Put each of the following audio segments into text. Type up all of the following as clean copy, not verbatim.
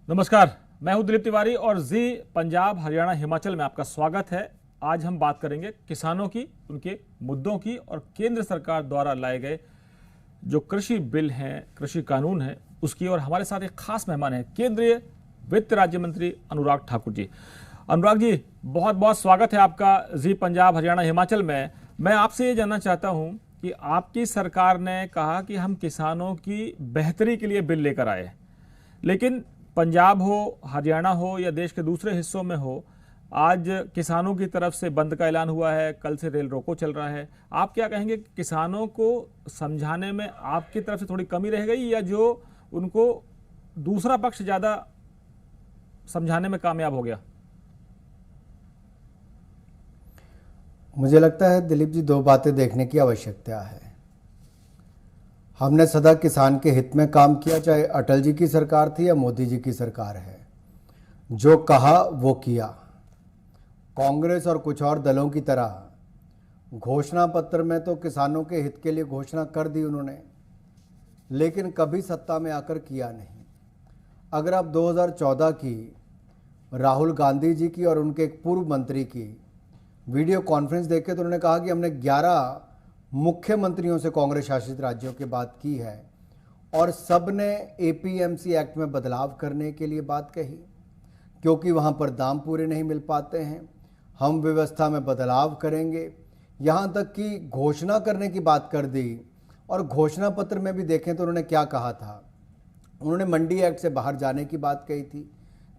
नमस्कार, मैं हूं दिलीप तिवारी और जी पंजाब हरियाणा हिमाचल में आपका स्वागत है। आज हम बात करेंगे किसानों की, उनके मुद्दों की और केंद्र सरकार द्वारा लाए गए जो कृषि बिल हैं, कृषि कानून है उसकी। और हमारे साथ एक खास मेहमान है केंद्रीय वित्त राज्य मंत्री अनुराग ठाकुर जी। अनुराग जी, बहुत बहुत स्वागत है आपका जी पंजाब हरियाणा हिमाचल में। मैं आपसे ये जानना चाहता हूँ कि आपकी सरकार ने कहा कि हम किसानों की बेहतरी के लिए बिल लेकर आए, लेकिन पंजाब हो, हरियाणा हो या देश के दूसरे हिस्सों में हो, आज किसानों की तरफ से बंद का ऐलान हुआ है, कल से रेल रोको चल रहा है। आप क्या कहेंगे, किसानों को समझाने में आपकी तरफ से थोड़ी कमी रह गई या जो उनको दूसरा पक्ष ज्यादा समझाने में कामयाब हो गया? मुझे लगता है दिलीप जी, दो बातें देखने की आवश्यकता है। हमने सदा किसान के हित में काम किया, चाहे अटल जी की सरकार थी या मोदी जी की सरकार है। जो कहा वो किया। कांग्रेस और कुछ और दलों की तरह घोषणा पत्र में तो किसानों के हित के लिए घोषणा कर दी उन्होंने, लेकिन कभी सत्ता में आकर किया नहीं। अगर आप 2014 की राहुल गांधी जी की और उनके एक पूर्व मंत्री की वीडियो कॉन्फ्रेंस देखे तो उन्होंने कहा कि हमने 11 मुख्यमंत्रियों से कांग्रेस शासित राज्यों की बात की है और सब ने एपीएमसी एक्ट में बदलाव करने के लिए बात कही, क्योंकि वहाँ पर दाम पूरे नहीं मिल पाते हैं। हम व्यवस्था में बदलाव करेंगे, यहाँ तक कि घोषणा करने की बात कर दी। और घोषणा पत्र में भी देखें तो उन्होंने क्या कहा था। उन्होंने मंडी एक्ट से बाहर जाने की बात कही थी,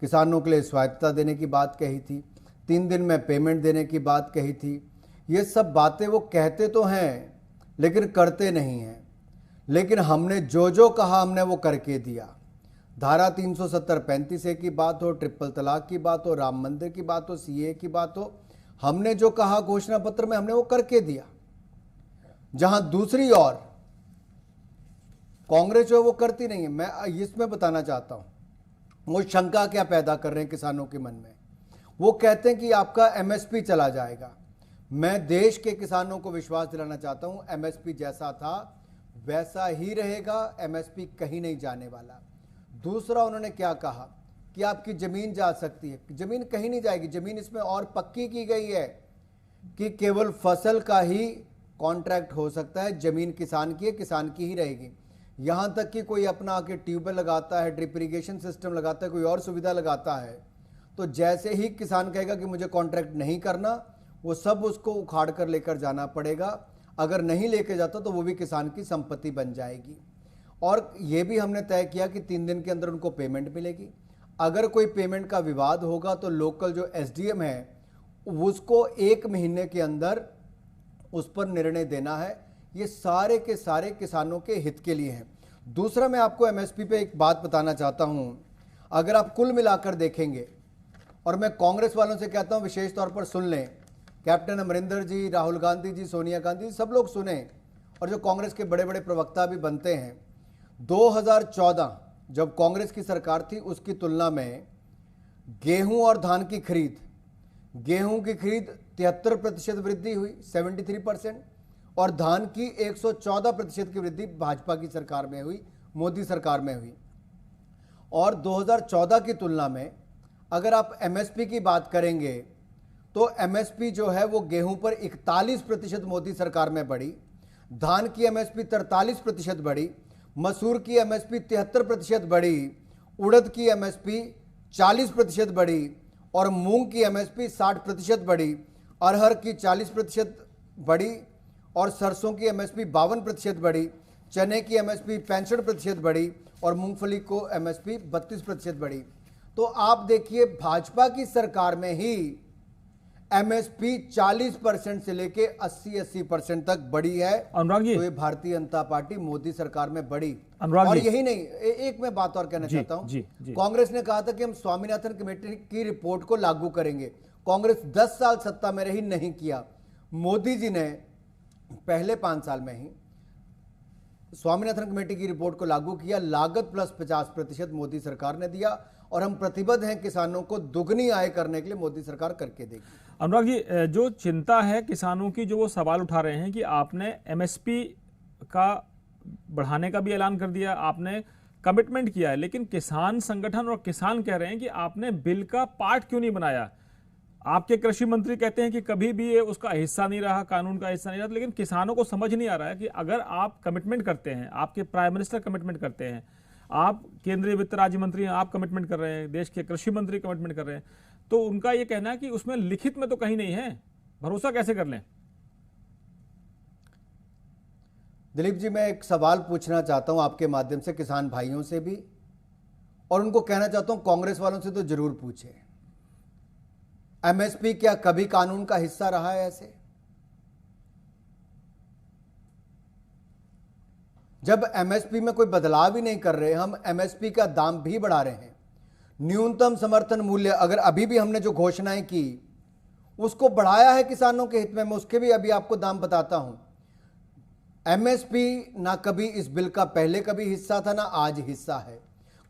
किसानों के लिए स्वायत्तता देने की बात कही थी, 3 दिन में पेमेंट देने की बात कही थी। ये सब बातें वो कहते तो हैं लेकिन करते नहीं हैं। लेकिन हमने जो जो कहा हमने वो करके दिया। धारा 370-35A की बात हो, ट्रिपल तलाक की बात हो, राम मंदिर की बात हो, सीए की बात हो, हमने जो कहा घोषणा पत्र में हमने वो करके दिया। जहां दूसरी ओर कांग्रेस जो है वो करती नहीं है। मैं इसमें बताना चाहता हूं, वो शंका क्या पैदा कर रहे हैं किसानों के मन में। वो कहते हैं कि आपका एमएसपी चला जाएगा। मैं देश के किसानों को विश्वास दिलाना चाहता हूं, एमएसपी जैसा था वैसा ही रहेगा, एमएसपी कहीं नहीं जाने वाला। दूसरा, उन्होंने क्या कहा कि आपकी जमीन जा सकती है। जमीन कहीं नहीं जाएगी। जमीन इसमें और पक्की की गई है कि केवल फसल का ही कॉन्ट्रैक्ट हो सकता है। जमीन किसान की है, किसान की ही रहेगी। यहां तक कि कोई अपना आके ट्यूबवेल लगाता है, ड्रिप इरिगेशन सिस्टम लगाता है, कोई और सुविधा लगाता है, तो जैसे ही किसान कहेगा कि मुझे कॉन्ट्रैक्ट नहीं करना, वो सब उसको उखाड़ कर लेकर जाना पड़ेगा। अगर नहीं लेके जाता तो वो भी किसान की संपत्ति बन जाएगी। और ये भी हमने तय किया कि 3 दिन के अंदर उनको पेमेंट मिलेगी। अगर कोई पेमेंट का विवाद होगा तो लोकल जो एसडीएम है उसको 1 महीने के अंदर उस पर निर्णय देना है। ये सारे के सारे किसानों के हित के लिए हैं। दूसरा, मैं आपको एमएसपी पे एक बात बताना चाहता हूं। अगर आप कुल मिलाकर देखेंगे, और मैं कांग्रेस वालों से कहता हूं विशेष तौर पर सुन लें, कैप्टन अमरिंदर जी, राहुल गांधी जी, सोनिया गांधी, सब लोग सुने, और जो कांग्रेस के बड़े बड़े प्रवक्ता भी बनते हैं। 2014 जब कांग्रेस की सरकार थी उसकी तुलना में गेहूं और धान की खरीद, गेहूं की खरीद 73% वृद्धि हुई, 73%, और धान की 114% की वृद्धि भाजपा की सरकार में हुई, मोदी सरकार में हुई। और 2014 की तुलना में अगर आप एमएसपी की बात करेंगे तो एमएसपी जो है वो गेहूं पर 41% मोदी सरकार में बढ़ी, धान की एमएसपी 43% बढ़ी, मसूर की एमएसपी 73% बढ़ी, उड़द की एमएसपी 40% बढ़ी, और मूंग की एमएसपी 60% बढ़ी, अरहर की 40% बढ़ी, और सरसों की एमएसपी 52% बढ़ी, चने की एमएसपी 65% बढ़ी, और मूंगफली को एमएसपी 32% बढ़ी। तो आप देखिए, भाजपा की सरकार में ही एमएसपी 40% से लेके 80% तक बढ़ी है। अनुराग जी, तो ये भारतीय जनता पार्टी मोदी सरकार में बढ़ी। अनुराग और जी, यही नहीं, एक मैं बात और कहना चाहता हूं। कांग्रेस ने कहा था कि हम स्वामीनाथन कमेटी की रिपोर्ट को लागू करेंगे। कांग्रेस 10 साल सत्ता में रही, नहीं किया। मोदी जी ने पहले 5 साल में ही स्वामीनाथन कमेटी की रिपोर्ट को लागू किया। लागत प्लस 50% मोदी सरकार ने दिया, और हम प्रतिबद्ध हैं किसानों को दुगनी आय करने के लिए, मोदी सरकार करके देगी। अनुराग जी, जो चिंता है किसानों की, जो वो सवाल उठा रहे हैं कि आपने एमएसपी का बढ़ाने का भी ऐलान कर दिया, आपने कमिटमेंट किया है, लेकिन किसान संगठन और किसान कह रहे हैं कि आपने बिल का पार्ट क्यों नहीं बनाया। आपके कृषि मंत्री कहते हैं कि कभी भी ये उसका हिस्सा नहीं रहा, कानून का हिस्सा नहीं रहा, लेकिन किसानों को समझ नहीं आ रहा है कि अगर आप कमिटमेंट करते हैं, आपके प्राइम मिनिस्टर कमिटमेंट करते हैं, आप केंद्रीय वित्त राज्य मंत्री हैं, आप कमिटमेंट कर रहे हैं, देश के कृषि मंत्री कमिटमेंट कर रहे हैं, तो उनका ये कहना है कि उसमें लिखित में तो कहीं नहीं है, भरोसा कैसे कर लें। दिलीप जी, मैं एक सवाल पूछना चाहता हूं आपके माध्यम से किसान भाइयों से भी, और उनको कहना चाहता हूं कांग्रेस वालों से तो जरूर पूछें, एमएसपी क्या कभी कानून का हिस्सा रहा है? ऐसे जब एमएसपी में कोई बदलाव ही नहीं कर रहे, हम एमएसपी का दाम भी बढ़ा रहे हैं, न्यूनतम समर्थन मूल्य अगर अभी भी हमने जो घोषणाएं की उसको बढ़ाया है किसानों के हित में, मैं उसके भी अभी आपको दाम बताता हूं। एमएसपी ना कभी इस बिल का पहले कभी हिस्सा था ना आज हिस्सा है।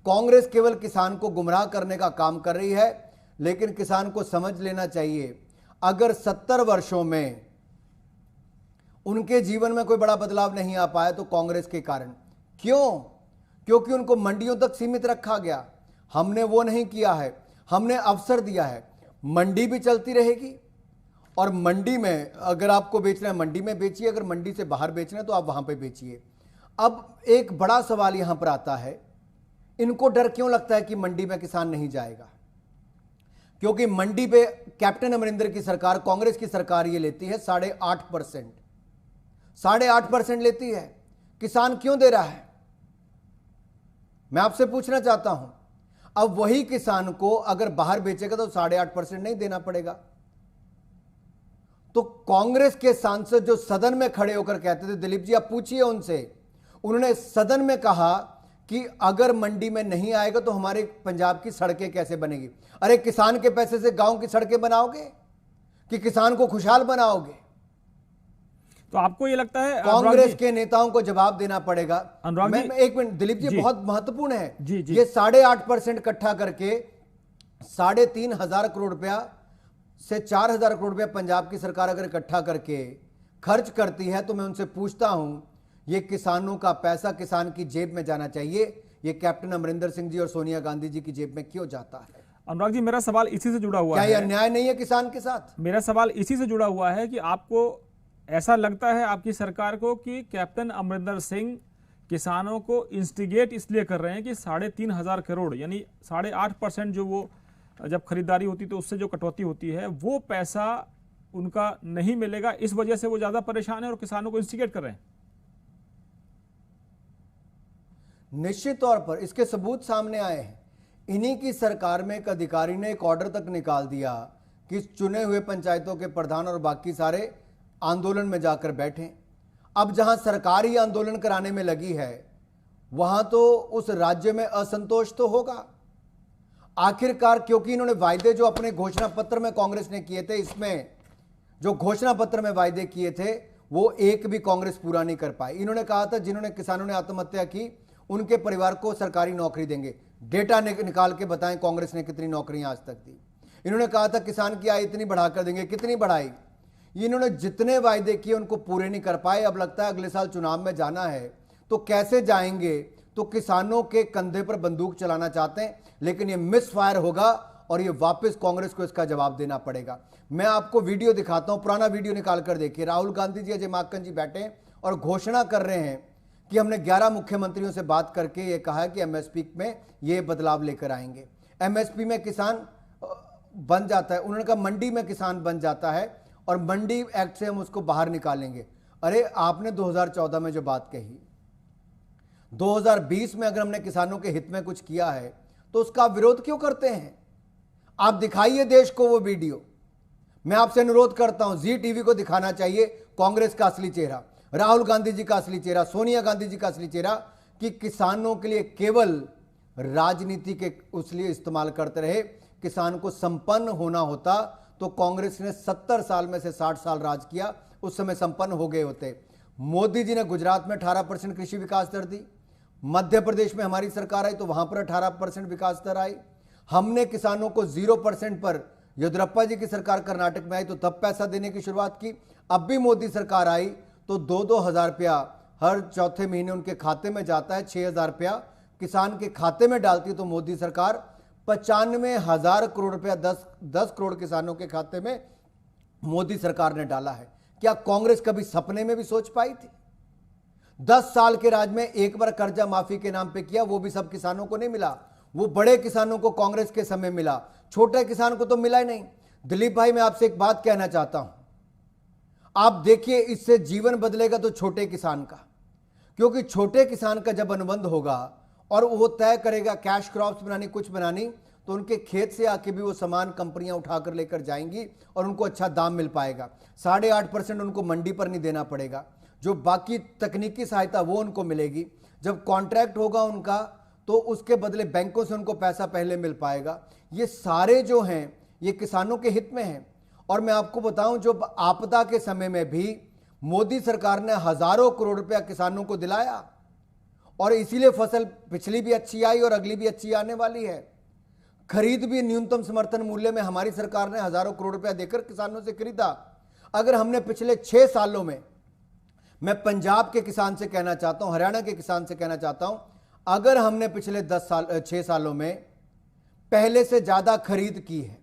कांग्रेस केवल किसान को गुमराह करने का काम कर रही है, लेकिन किसान को समझ लेना चाहिए अगर 70 वर्षों में उनके जीवन में कोई बड़ा बदलाव नहीं आ पाया तो कांग्रेस के कारण। क्यों? क्योंकि उनको मंडियों तक सीमित रखा गया। हमने वो नहीं किया है, हमने अवसर दिया है, मंडी भी चलती रहेगी, और मंडी में अगर आपको बेचना है मंडी में बेचिए, अगर मंडी से बाहर बेचना है तो आप वहां पे बेचिए। अब एक बड़ा सवाल यहां पर आता है, इनको डर क्यों लगता है कि मंडी में किसान नहीं जाएगा? क्योंकि मंडी पे कैप्टन अमरिंदर की सरकार, कांग्रेस की सरकार ये लेती है 8.5%, 8.5% लेती है। किसान क्यों दे रहा है? मैं आपसे पूछना चाहता हूं। अब वही किसान को अगर बाहर बेचेगा तो 8.5% नहीं देना पड़ेगा। तो कांग्रेस के सांसद जो सदन में खड़े होकर कहते थे, दिलीप जी आप पूछिए उनसे, उन्होंने सदन में कहा कि अगर मंडी में नहीं आएगा तो हमारे पंजाब की सड़कें कैसे बनेगी? अरे किसान के पैसे से गांव की सड़कें बनाओगे कि किसान को खुशहाल बनाओगे? तो आपको ये लगता है कांग्रेस के नेताओं को जवाब देना पड़ेगा। अनुराग जी, मैं एक मिनट दिलीप जी, बहुत महत्वपूर्ण है जी, जी। ये 8.5% इकट्ठा करके 3,500 करोड़ रुपया से 4,000 करोड़ रुपया पंजाब की सरकार अगर इकट्ठा करके खर्च करती है, तो मैं उनसे पूछता हूं ये किसानों का पैसा किसान की जेब में जाना चाहिए, ये कैप्टन अमरिंदर सिंह जी और सोनिया गांधी जी की जेब में क्यों जाता है? अनुराग जी, मेरा सवाल इसी से जुड़ा हुआ है। क्या यह अन्याय नहीं है किसान के साथ? मेरा सवाल इसी से जुड़ा हुआ है कि आपको ऐसा लगता है आपकी सरकार को कि कैप्टन अमरिंदर सिंह किसानों को इंस्टिगेट इसलिए कर रहे हैं कि 3,500 करोड़ यानी 8.5% जो वो जब खरीदारी होती तो उससे जो कटौती होती है वो पैसा उनका नहीं मिलेगा, इस वजह से वो ज्यादा परेशान है और किसानों को इंस्टिगेट कर रहे हैं? निश्चित तौर पर इसके सबूत सामने आए हैं। इन्हीं की सरकार में एक अधिकारी ने एक ऑर्डर तक निकाल दिया कि चुने हुए पंचायतों के प्रधान और बाकी सारे आंदोलन में जाकर बैठे। अब जहां सरकार ही आंदोलन कराने में लगी है, वहां तो उस राज्य में असंतोष तो होगा आखिरकार, क्योंकि इन्होंने वायदे जो अपने घोषणा पत्र में कांग्रेस ने किए थे, इसमें जो घोषणा पत्र में वायदे किए थे वो एक भी कांग्रेस पूरा नहीं कर पाई। इन्होंने कहा था जिन्होंने किसानों ने आत्महत्या की उनके परिवार को सरकारी नौकरी देंगे। डेटा निकाल के बताएं कांग्रेस ने कितनी नौकरियां आज तक दी। इन्होंने कहा था किसान की आय इतनी बढ़ाकर देंगे, कितनी बढ़ाई? इन्होंने जितने वायदे किए उनको पूरे नहीं कर पाए। अब लगता है अगले साल चुनाव में जाना है तो कैसे जाएंगे? तो किसानों के कंधे पर बंदूक चलाना चाहते हैं, लेकिन ये मिस फायर होगा और ये वापस कांग्रेस को इसका जवाब देना पड़ेगा। मैं आपको वीडियो दिखाता हूं, पुराना वीडियो निकाल कर देखिए। राहुल गांधी जी, अजय माकन जी बैठे और घोषणा कर रहे हैं कि हमने 11 मुख्यमंत्रियों से बात करके ये कहा है कि एमएसपी में ये बदलाव लेकर आएंगे। एमएसपी में किसान बन जाता है, उन्होंने कहा मंडी में किसान बन जाता है और मंडी एक्ट से हम उसको बाहर निकालेंगे। अरे आपने 2014 में जो बात कही, 2020 में अगर हमने किसानों के हित में कुछ किया है तो उसका विरोध क्यों करते हैं? आप दिखाइए देश को वो वीडियो। मैं आपसे अनुरोध करता हूं, जी टीवी को दिखाना चाहिए कांग्रेस का असली चेहरा, राहुल गांधी जी का असली चेहरा, सोनिया गांधी जी का असली चेहरा, कि किसानों के लिए केवल राजनीति के उसलिए इस्तेमाल करते रहे। किसान को संपन्न होना होता तो कांग्रेस ने 70 साल में से 60 साल राज किया, उस समय संपन्न हो गए होते। मोदी जी ने गुजरात में 18% कृषि विकास दर दी, मध्य प्रदेश में हमारी सरकार आई तो वहां पर 18% विकास दर आई। हमने किसानों को 0% पर, येदियुरप्पा जी की सरकार कर्नाटक में आई तो तब पैसा देने की शुरुआत की। अब भी मोदी सरकार आई तो 2-2 हज़ार रुपया हर चौथे महीने उनके खाते में जाता है, 6,000 रुपया किसान के खाते में डालती तो मोदी सरकार 95,000 करोड़ रुपया 10 करोड़ किसानों के खाते में मोदी सरकार ने डाला है। क्या कांग्रेस कभी सपने में भी सोच पाई थी? 10 साल के राज में एक बार कर्जा माफी के नाम पे किया, वो भी सब किसानों को नहीं मिला। वो बड़े किसानों को कांग्रेस के समय मिला, छोटे किसान को तो मिला ही नहीं। दिलीप भाई, मैं आपसे एक बात कहना चाहता हूं, आप देखिए इससे जीवन बदलेगा तो छोटे किसान का, क्योंकि छोटे किसान का जब अनुबंध होगा और वो तय करेगा कैश क्रॉप्स बनानी कुछ बनानी, तो उनके खेत से आके भी वो सामान कंपनियां उठाकर लेकर जाएंगी और उनको अच्छा दाम मिल पाएगा। 8.5% उनको मंडी पर नहीं देना पड़ेगा, जो बाकी तकनीकी सहायता वो उनको मिलेगी। जब कॉन्ट्रैक्ट होगा उनका तो उसके बदले बैंकों से उनको पैसा पहले मिल पाएगा। ये सारे जो हैं ये किसानों के हित में हैं। और मैं आपको बताऊं, जो आपदा के समय में भी मोदी सरकार ने हजारों करोड़ रुपया किसानों को दिलाया और इसीलिए फसल पिछली भी अच्छी आई और अगली भी अच्छी आने वाली है। खरीद भी न्यूनतम समर्थन मूल्य में हमारी सरकार ने हजारों करोड़ रुपया देकर किसानों से खरीदा। अगर हमने पिछले 6 सालों में, मैं पंजाब के किसान से कहना चाहता हूं, हरियाणा के किसान से कहना चाहता हूं, अगर हमने पिछले 6 सालों में पहले से ज्यादा खरीद की है,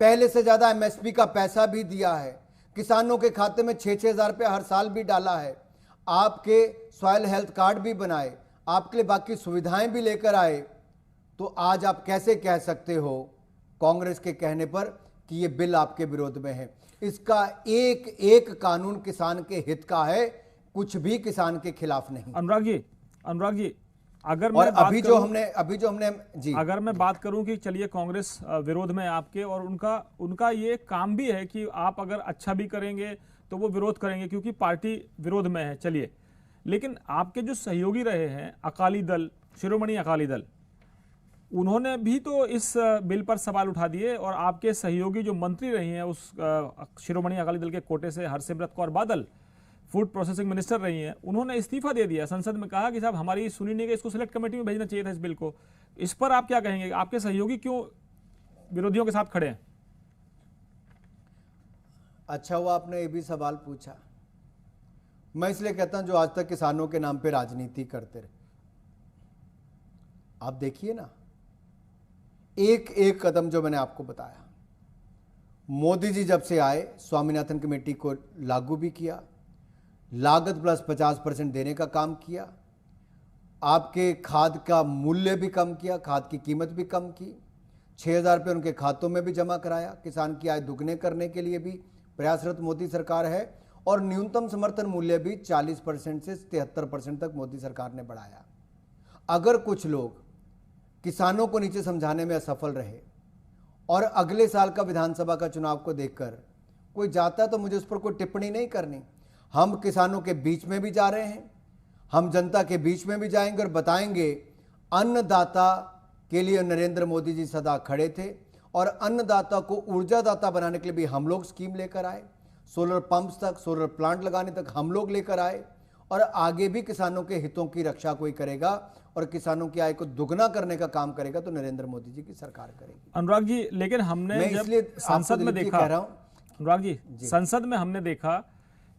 पहले से ज्यादा एमएसपी का पैसा भी दिया है, किसानों के खाते में 6-6 हज़ार रुपया हर साल भी डाला है, आपके सॉइल हेल्थ कार्ड भी बनाए, आपके लिए बाकी सुविधाएं भी लेकर आए, तो आज आप कैसे कह सकते हो कांग्रेस के कहने पर कि ये बिल आपके विरोध में है? इसका एक एक कानून किसान के हित का है, कुछ भी किसान के खिलाफ नहीं। अनुराग जी, अगर और मैं अभी जो हमने जी, अगर मैं बात करूं कि चलिए कांग्रेस विरोध में आपके, और उनका ये काम भी है कि आप अगर अच्छा भी करेंगे तो वो विरोध करेंगे क्योंकि पार्टी विरोध में है, चलिए, लेकिन आपके जो सहयोगी रहे हैं अकाली दल, शिरोमणि अकाली दल, उन्होंने भी तो इस बिल पर सवाल उठा दिए और आपके सहयोगी जो मंत्री रही हैं उस शिरोमणि अकाली दल के कोटे से, Harsimrat Kaur Badal, food processing minister रही हैं, उन्होंने इस्तीफा दे दिया। संसद में कहा कि साहब हमारी सुनी नहीं गई, इसको सिलेक्ट कमेटी में भेजना चाहिए था इस बिल को। इस पर आप क्या कहेंगे? आपके सहयोगी क्यों विरोधियों के साथ खड़े हैं? अच्छा हुआ आपने ये भी सवाल पूछा। मैं इसलिए कहता हूं जो आज तक किसानों के नाम पे राजनीति करते रहे, आप देखिए ना, एक एक कदम जो मैंने आपको बताया, मोदी जी जब से आए स्वामीनाथन कमेटी को लागू भी किया, लागत प्लस 50% देने का काम किया, आपके खाद का मूल्य भी कम किया, खाद की कीमत भी कम की, 6,000 रुपये उनके खातों में भी जमा कराया, किसान की आय दुगने करने के लिए भी प्रयासरत मोदी सरकार है, और न्यूनतम समर्थन मूल्य भी 40% से 73% तक मोदी सरकार ने बढ़ाया। अगर कुछ लोग किसानों को नीचे समझाने में असफल रहे और अगले साल का विधानसभा का चुनाव को देखकर कोई जाता है तो मुझे उस पर कोई टिप्पणी नहीं करनी। हम किसानों के बीच में भी जा रहे हैं, हम जनता के बीच में भी जाएंगे और बताएंगे अन्नदाता के लिए नरेंद्र मोदी जी सदा खड़े थे, और अन्नदाता को ऊर्जादाता बनाने के लिए भी हम लोग स्कीम लेकर आए, सोलर पंप्स तक, सोलर प्लांट लगाने तक हम लोग लेकर आए, और आगे भी किसानों के हितों की रक्षा कोई करेगा और किसानों की आय को दुगना करने का काम करेगा तो नरेंद्र मोदी जी की सरकार करेगी। अनुराग जी, लेकिन हमने जब संसद में देखा, अनुराग जी, संसद में हमने देखा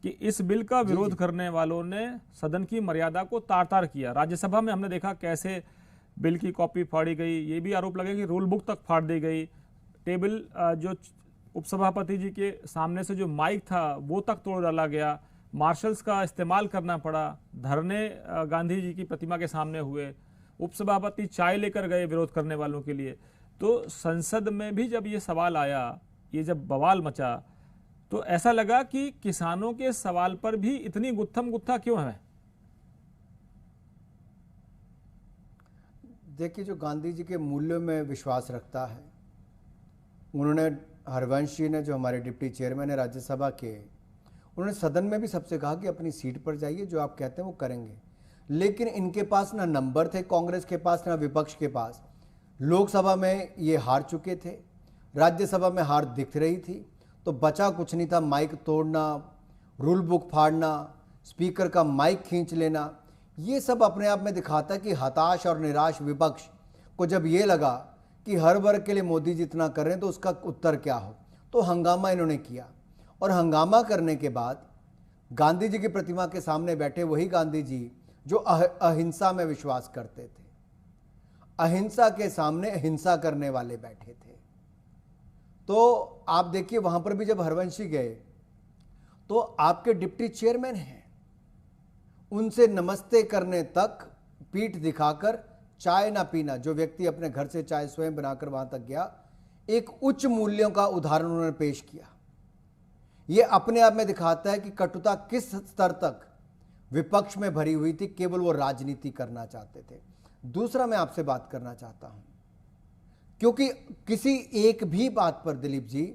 कि इस बिल का विरोध करने वालों ने सदन की मर्यादा को तार-तार किया। राज्यसभा में हमने देखा कैसे बिल की कॉपी फाड़ी गई, ये भी आरोप लगे कि रूल बुक तक फाड़ दी गई, टेबल जो उपसभापति जी के सामने से जो माइक था वो तक तोड़ डाला गया, मार्शल्स का इस्तेमाल करना पड़ा, धरने गांधी जी की प्रतिमा के सामने हुए, उपसभापति चाय लेकर गए विरोध करने वालों के लिए। तो संसद में भी जब ये सवाल आया, ये जब बवाल मचा, तो ऐसा लगा कि किसानों के सवाल पर भी इतनी गुत्थम गुत्था क्यों है? देखिए, जो गांधी जी के मूल्यों में विश्वास रखता है, उन्होंने, हरवंश जी ने, जो हमारे डिप्टी चेयरमैन है राज्यसभा के, उन्होंने सदन में भी सबसे कहा कि अपनी सीट पर जाइए, जो आप कहते हैं वो करेंगे। लेकिन इनके पास ना नंबर थे, कांग्रेस के पास ना विपक्ष के पास। लोकसभा में ये हार चुके थे, राज्यसभा में हार दिख रही थी, तो बचा कुछ नहीं था, माइक तोड़ना, रूल बुक फाड़ना, स्पीकर का माइक खींच लेना। ये सब अपने आप में दिखाता है कि हताश और निराश विपक्ष को जब ये लगा कि हर वर्ग के लिए मोदी जी इतना कर रहे हैं तो उसका उत्तर क्या हो, तो हंगामा इन्होंने किया। और हंगामा करने के बाद गांधी जी की प्रतिमा के सामने बैठे वही गांधी जी जो अहिंसा में विश्वास करते थे, अहिंसा के सामने हिंसा करने वाले बैठे थे। तो आप देखिए वहां पर भी जब हरवंशी गए तो आपके डिप्टी चेयरमैन हैं, उनसे नमस्ते करने तक पीठ दिखाकर चाय ना पीना, जो व्यक्ति अपने घर से चाय स्वयं बनाकर वहां तक गया, एक उच्च मूल्यों का उदाहरण उन्होंने पेश किया। यह अपने आप में दिखाता है कि कटुता किस स्तर तक विपक्ष में भरी हुई थी, केवल वो राजनीति करना चाहते थे। दूसरा मैं आपसे बात करना चाहता हूं, क्योंकि किसी एक भी बात पर दिलीप जी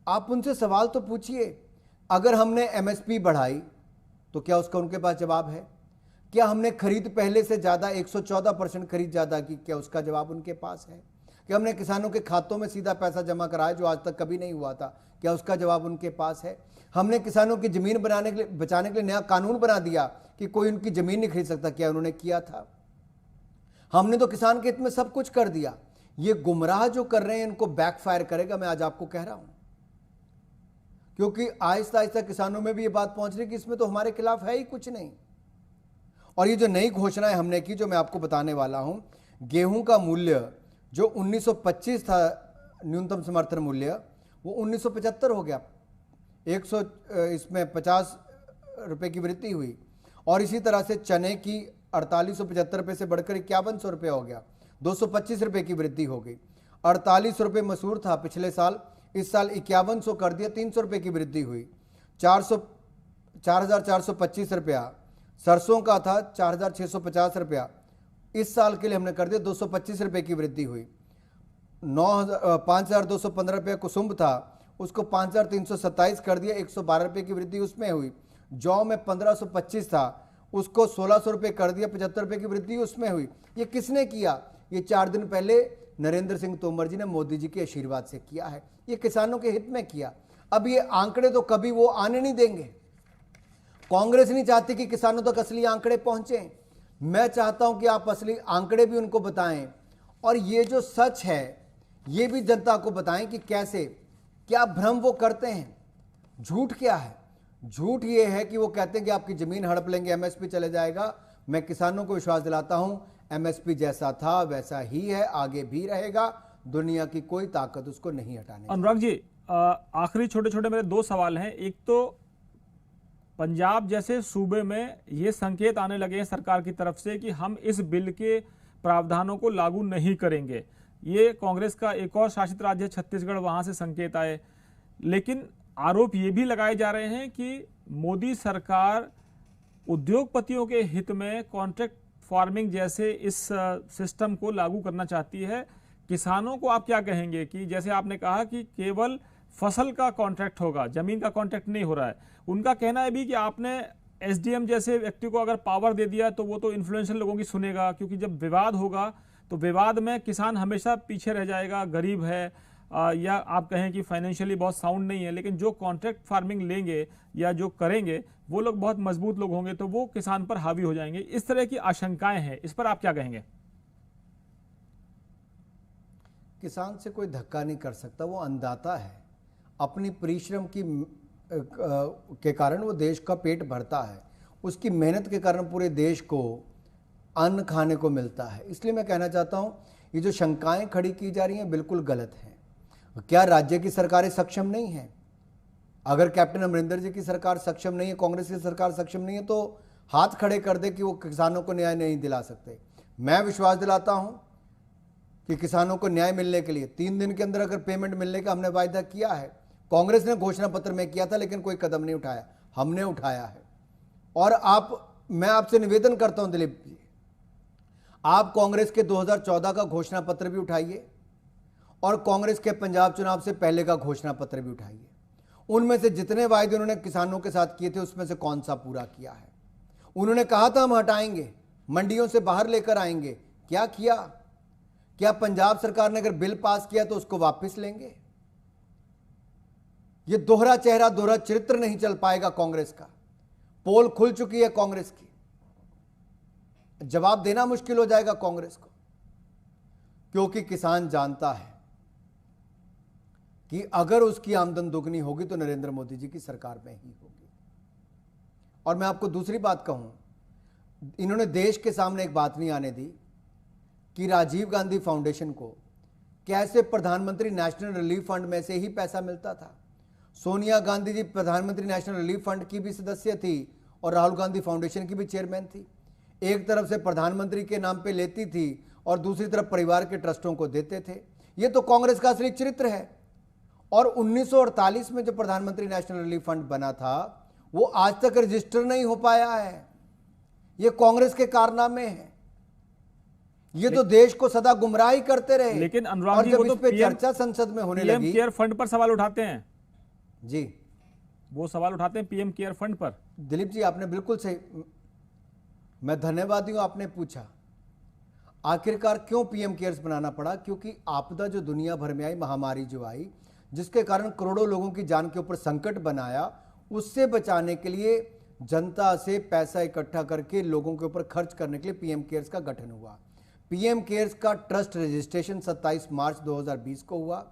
आप उनसे सवाल तो पूछिए। अगर हमने एमएसपी बढ़ाई तो क्या उसका उनके पास जवाब है? क्या हमने खरीद पहले से ज्यादा 114% खरीद ज्यादा की, क्या उसका जवाब उनके पास है? क्या हमने किसानों के खातों में सीधा पैसा जमा कराया जो आज तक कभी नहीं हुआ था, क्या उसका जवाब उनके पास है? हमने किसानों की जमीन बनाने के लिए, बचाने के लिए नया कानून बना दिया कि कोई उनकी जमीन नहीं खरीद सकता, क्या उन्होंने किया था? हमने तो किसान के हित में सब कुछ कर दिया। ये गुमराह जो कर रहे हैं इनको बैकफायर करेगा, मैं आज आपको कह रहा हूं, क्योंकि आहिस्ता आहिस्ता किसानों में भी ये बात पहुंच रही कि इसमें तो हमारे खिलाफ है ही कुछ नहीं। और ये जो नई घोषणाएं हमने की, जो मैं आपको बताने वाला हूं, गेहूं का मूल्य जो 1925 था न्यूनतम समर्थन मूल्य, वो 1975 हो गया, 100 इसमें 50 रुपए की वृद्धि हुई। और इसी तरह से चने की 4875 रुपए से बढ़कर 5100 रुपये हो गया, 225 रुपए की वृद्धि हो गई। 48 रुपये मसूर था पिछले साल, इस साल 5100 कर दिया, 300 रुपये की वृद्धि हुई। 4425 रुपया सरसों का था, 4650 रुपया, इस साल के लिए हमने कर दिया, 225 रुपये की वृद्धि हुई। 5215 रुपये कुसुम्भ था, उसको 5327 कर दिया, 112 रुपये की वृद्धि उसमें हुई। जौ में 1525 था, उसको 1600 रुपये कर दिया, 75 रुपये की वृद्धि उसमें हुई। ये किसने किया? ये 4 दिन पहले नरेंद्र सिंह तोमर जी ने मोदी जी के आशीर्वाद से किया है, ये किसानों के हित में किया। अब ये आंकड़े तो कभी वो आने नहीं देंगे। कांग्रेस नहीं चाहती कि किसानों तक असली आंकड़े पहुंचे। मैं चाहता हूं कि आप असली आंकड़े भी उनको बताएं, और ये जो सच है ये भी जनता को बताएं कि कैसे, क्या भ्रम वो करते हैं। झूठ क्या है? झूठ ये है कि वो कहते हैं कि आपकी जमीन हड़प लेंगे, एमएसपी चले जाएगा। मैं किसानों को विश्वास दिलाता हूं, एमएसपी जैसा था वैसा ही है, आगे भी रहेगा, दुनिया की कोई ताकत उसको नहीं हटाने। अनुराग जी, आखिरी छोटे छोटे मेरे 2 सवाल हैं। एक तो पंजाब जैसे सूबे में ये संकेत आने लगे हैं सरकार की तरफ से कि हम इस बिल के प्रावधानों को लागू नहीं करेंगे। ये कांग्रेस का एक और शासित राज्य छत्तीसगढ़, वहां से संकेत आए। लेकिन आरोप ये भी लगाए जा रहे हैं कि मोदी सरकार उद्योगपतियों के हित में कॉन्ट्रैक्ट फार्मिंग जैसे इस सिस्टम को लागू करना चाहती है। किसानों को आप क्या कहेंगे कि जैसे आपने कहा कि केवल फसल का कॉन्ट्रैक्ट होगा, जमीन का कॉन्ट्रैक्ट नहीं हो रहा है। उनका कहना है भी कि आपने एसडीएम जैसे व्यक्ति को अगर पावर दे दिया तो वो तो इन्फ्लुएंशियल लोगों की सुनेगा, क्योंकि जब विवाद होगा तो विवाद में किसान हमेशा पीछे रह जाएगा, गरीब है या आप कहें कि फाइनेंशियली बहुत साउंड नहीं है। लेकिन जो कॉन्ट्रैक्ट फार्मिंग लेंगे या जो करेंगे वो लोग बहुत मजबूत लोग होंगे, तो वो किसान पर हावी हो जाएंगे। इस तरह की आशंकाएं हैं, इस पर आप क्या कहेंगे? किसान से कोई धक्का नहीं कर सकता, वो अन्नदाता है। अपनी परिश्रम की के कारण वो देश का पेट भरता है, उसकी मेहनत के कारण पूरे देश को अन्न खाने को मिलता है। इसलिए मैं कहना चाहता हूं, ये जो शंकाएं खड़ी की जा रही हैं बिल्कुल गलत हैं। क्या राज्य की सरकारें सक्षम नहीं हैं? अगर कैप्टन अमरिंदर जी की सरकार सक्षम नहीं है, कांग्रेस की सरकार सक्षम नहीं है, तो हाथ खड़े कर दे कि वो किसानों को न्याय नहीं दिला सकते। मैं विश्वास दिलाता हूं कि किसानों को न्याय मिलने के लिए 3 दिन के अंदर अगर पेमेंट मिलने का हमने वायदा किया है। कांग्रेस ने घोषणा पत्र में किया था लेकिन कोई कदम नहीं उठाया, हमने उठाया है। और मैं आपसे निवेदन करता हूं दिलीप जी, आप कांग्रेस के 2014 का घोषणा पत्र भी उठाइए और कांग्रेस के पंजाब चुनाव से पहले का घोषणा पत्र भी उठाइए। उनमें से जितने वायदे उन्होंने किसानों के साथ किए थे उसमें से कौन सा पूरा किया है? उन्होंने कहा था हम हटाएंगे, मंडियों से बाहर लेकर आएंगे, क्या किया? क्या पंजाब सरकार ने अगर बिल पास किया तो उसको वापस लेंगे? ये दोहरा चेहरा, दोहरा चरित्र नहीं चल पाएगा कांग्रेस का। पोल खुल चुकी है कांग्रेस की, जवाब देना मुश्किल हो जाएगा कांग्रेस को, क्योंकि किसान जानता है कि अगर उसकी आमदन दुगनी होगी तो नरेंद्र मोदी जी की सरकार में ही होगी। और मैं आपको दूसरी बात कहूं, इन्होंने देश के सामने एक बात नहीं आने दी कि राजीव गांधी फाउंडेशन को कैसे प्रधानमंत्री नेशनल रिलीफ फंड में से ही पैसा मिलता था। सोनिया गांधी जी प्रधानमंत्री नेशनल रिलीफ फंड की भी सदस्य थी और राहुल गांधी फाउंडेशन की भी चेयरमैन थी। एक तरफ से प्रधानमंत्री के नाम पे लेती थी और दूसरी तरफ परिवार के ट्रस्टों को देते थे। ये तो कांग्रेस का असली चरित्र है। और 1948 में जो प्रधानमंत्री नेशनल रिलीफ फंड बना था वो आज तक रजिस्टर नहीं हो पाया है। ये कांग्रेस के कारनामे हैं। ये तो देश को सदा गुमराही करते रहे। लेकिन अनुराग और जी, जब वो इस तो पे चर्चा संसद में होने पीएम लगी, केयर फंड पर सवाल उठाते हैं जी वो सवाल उठाते हैं पीएम केयर फंड पर। दिलीप जी आपने बिल्कुल सही, मैं धन्यवादी हूं आपने पूछा। आखिरकार क्यों पीएम केयर्स बनाना पड़ा? क्योंकि आपदा जो दुनिया भर में आई, महामारी जो आई, जिसके कारण करोड़ों लोगों की जान के ऊपर संकट बनाया, उससे बचाने के लिए जनता से पैसा इकट्ठा करके लोगों के ऊपर खर्च करने के लिए पीएम केयर्स का गठन हुआ। पीएम केयर्स का ट्रस्ट रजिस्ट्रेशन 27 मार्च 2020 को हुआ।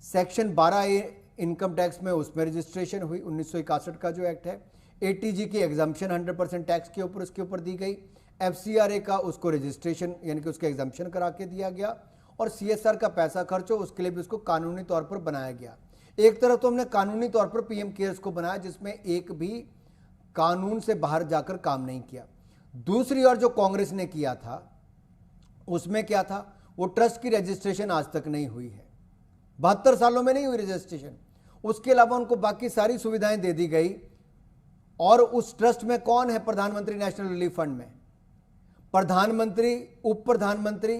सेक्शन 12A इनकम टैक्स में उसमें रजिस्ट्रेशन हुई। 1961 का जो एक्ट है, एटीजी की एग्जाम्पशन 100% टैक्स के ऊपर उसके ऊपर दी गई। एफसीआरए का उसको रजिस्ट्रेशन यानी कि उसका एग्जाम्पशन करा के दिया गया। और सीएसआर का पैसा खर्च हो उसके लिए भी उसको कानूनी तौर पर बनाया गया। एक तरफ तो हमने कानूनी तौर पर पीएम केयर्स को बनाया जिसमें एक भी कानून से बाहर जाकर काम नहीं किया। दूसरी ओर जो कांग्रेस ने किया था उसमें क्या था? वो ट्रस्ट की रजिस्ट्रेशन आज तक नहीं हुई है। 72 सालों में नहीं हुई रजिस्ट्रेशन। उसके अलावा उनको बाकी सारी सुविधाएं दे दी गई। और उस ट्रस्ट में कौन है? प्रधानमंत्री नेशनल रिलीफ फंड में प्रधानमंत्री, उप प्रधानमंत्री,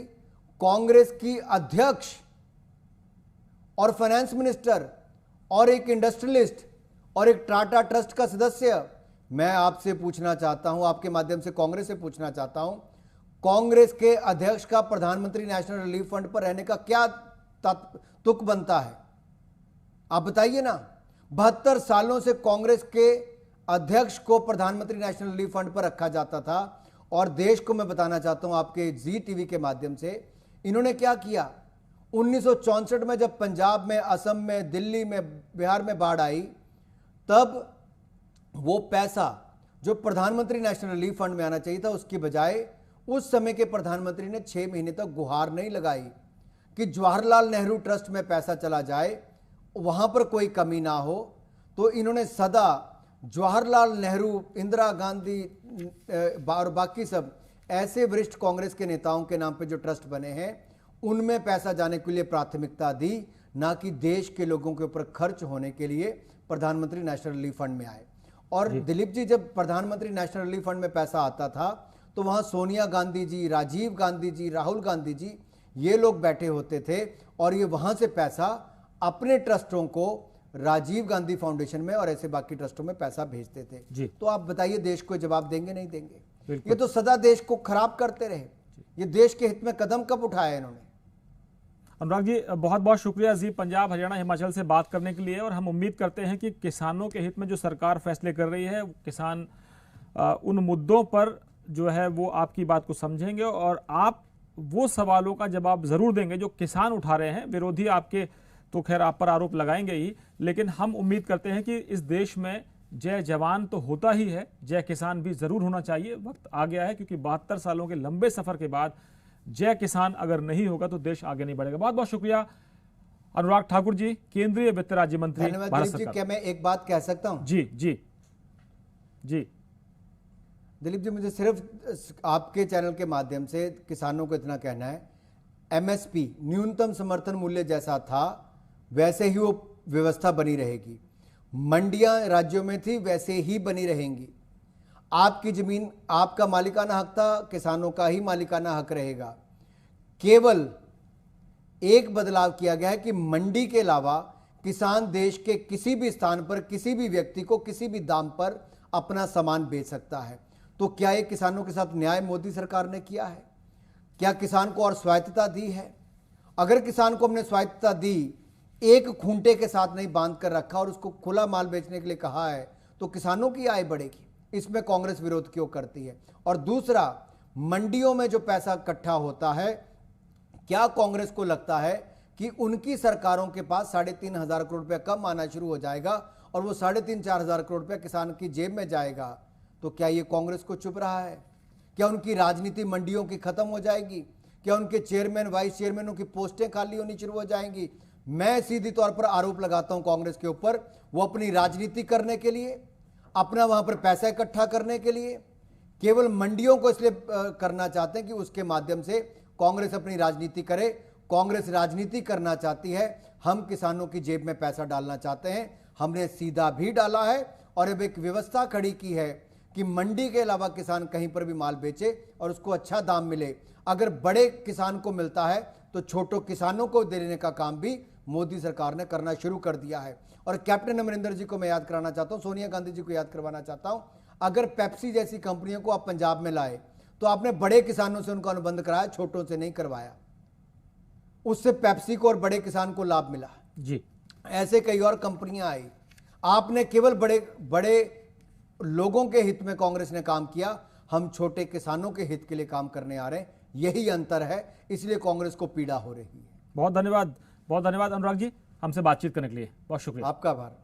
कांग्रेस की अध्यक्ष और फाइनेंस मिनिस्टर और एक इंडस्ट्रियलिस्ट और एक टाटा ट्रस्ट का सदस्य। मैं आपसे पूछना चाहता हूं, आपके माध्यम से कांग्रेस से पूछना चाहता हूं, कांग्रेस के अध्यक्ष का प्रधानमंत्री नेशनल रिलीफ फंड पर रहने का क्या तुक बनता है? आप बताइए ना। 72 सालों से कांग्रेस के अध्यक्ष को प्रधानमंत्री नेशनल रिलीफ फंड पर रखा जाता था। और देश को मैं बताना चाहता हूं आपके जी टीवी के माध्यम से, इन्होंने क्या किया? 1964 में जब पंजाब में, असम में, दिल्ली में, बिहार में बाढ़ आई, तब वो पैसा जो प्रधानमंत्री नेशनल रिलीफ फंड में आना चाहिए था उसकी बजाय उस समय के प्रधानमंत्री ने 6 महीने तक गुहार नहीं लगाई कि जवाहरलाल नेहरू ट्रस्ट में पैसा चला जाए, वहां पर कोई कमी ना हो। तो इन्होंने सदा जवाहरलाल नेहरू, इंदिरा गांधी और बाकी सब ऐसे वरिष्ठ कांग्रेस के नेताओं के नाम पे जो ट्रस्ट बने हैं उनमें पैसा जाने के लिए प्राथमिकता दी, ना कि देश के लोगों के ऊपर खर्च होने के लिए प्रधानमंत्री नेशनल रिलीफ फंड में आए। और दिलीप जी, जब प्रधानमंत्री नेशनल रिलीफ फंड में पैसा आता था तो वहां सोनिया गांधी जी, राजीव गांधी जी, राहुल गांधी जी, ये लोग बैठे होते थे और ये वहां से पैसा अपने ट्रस्टों को राजीव गांधी फाउंडेशन में और ऐसे बाकी ट्रस्टों में पैसा भेजते थे जी। तो आप बताइए देश को जवाब देंगे नहीं देंगे? ये तो सदा देश को खराब करते रहे। ये देश के हित में कदम कब उठाया इन्होंने? अनुराग जी, बहुत बहुत शुक्रिया जी पंजाब, हरियाणा, हिमाचल से बात करने के लिए। और हम उम्मीद करते हैं कि किसानों के हित में जो सरकार फैसले कर रही है, किसान उन मुद्दों पर जो है वो आपकी बात को समझेंगे और आप वो सवालों का जवाब जरूर देंगे जो किसान उठा रहे हैं। विरोधी आपके तो खैर आप पर आरोप लगाएंगे ही, लेकिन हम उम्मीद करते हैं कि इस देश में जय जवान तो होता ही है, जय किसान भी जरूर होना चाहिए। वक्त आ गया है क्योंकि 72 सालों के लंबे सफर के बाद जय किसान अगर नहीं होगा तो देश आगे नहीं बढ़ेगा। बहुत बहुत शुक्रिया अनुराग ठाकुर जी, केंद्रीय वित्त राज्य मंत्री, धन्यवाद भारत दिलीप जी। सरकार। क्या मैं एक बात कह सकता हूं? जी जी जी दिलीप जी, मुझे सिर्फ आपके चैनल के माध्यम से किसानों को इतना कहना है, एमएसपी न्यूनतम समर्थन मूल्य जैसा था वैसे ही वो व्यवस्था बनी रहेगी। मंडियां राज्यों में थी वैसे ही बनी रहेंगी। आपकी जमीन आपका मालिकाना हक था, किसानों का ही मालिकाना हक रहेगा। केवल एक बदलाव किया गया है कि मंडी के अलावा किसान देश के किसी भी स्थान पर किसी भी व्यक्ति को किसी भी दाम पर अपना सामान बेच सकता है। तो क्या ये किसानों के साथ न्याय मोदी सरकार ने किया है? क्या किसान को और स्वायत्तता दी है? अगर किसान को हमने स्वायत्तता दी, एक खूंटे के साथ नहीं बांध कर रखा और उसको खुला माल बेचने के लिए कहा है, तो किसानों की आय बढ़ेगी। इसमें कांग्रेस विरोध क्यों करती है? और दूसरा, मंडियों में जो पैसा इकट्ठा होता है, क्या कांग्रेस को लगता है कि उनकी सरकारों के पास 3,500 करोड़ रुपया कम आना शुरू हो जाएगा और वो 3,500-4,000 करोड़ रुपया किसान की जेब में जाएगा? तो क्या ये कांग्रेस को चुप रहा है? क्या उनकी राजनीति मंडियों की खत्म हो जाएगी? क्या उनके चेयरमैन वाइस चेयरमैनों की पोस्टें खाली होनी शुरू हो जाएंगी? मैं सीधी तौर पर आरोप लगाता हूं कांग्रेस के ऊपर, वो अपनी राजनीति करने के लिए, अपना वहां पर पैसा इकट्ठा करने के लिए, केवल मंडियों को इसलिए करना चाहते हैं कि उसके माध्यम से कांग्रेस अपनी राजनीति करे। कांग्रेस राजनीति करना चाहती है, हम किसानों की जेब में पैसा डालना चाहते हैं। हमने सीधा भी डाला है और अब एक व्यवस्था खड़ी की है कि मंडी के अलावा किसान कहीं पर भी माल बेचे और उसको अच्छा दाम मिले। अगर बड़े किसान को मिलता है तो छोटों किसानों को देने का काम भी मोदी सरकार ने करना शुरू कर दिया है। और कैप्टन अमरिंदर जी को मैं याद कराना चाहता हूं, सोनिया गांधी जी को याद करवाना चाहता हूं, अगर पेप्सी जैसी कंपनियों को आप पंजाब में लाए तो आपने बड़े किसानों से उनका अनुबंध कराया, छोटों से नहीं करवाया। उससे पेप्सी को और बड़े किसान को लाभ मिला जी। ऐसे कई और कंपनियां आई। आपने केवल बड़े बड़े लोगों के हित में कांग्रेस ने काम किया, हम छोटे किसानों के हित के लिए काम करने आ रहे हैं। यही अंतर है, इसलिए कांग्रेस को पीड़ा हो रही है। बहुत धन्यवाद अनुराग जी, हमसे बातचीत करने के लिए बहुत शुक्रिया। आपका आभार।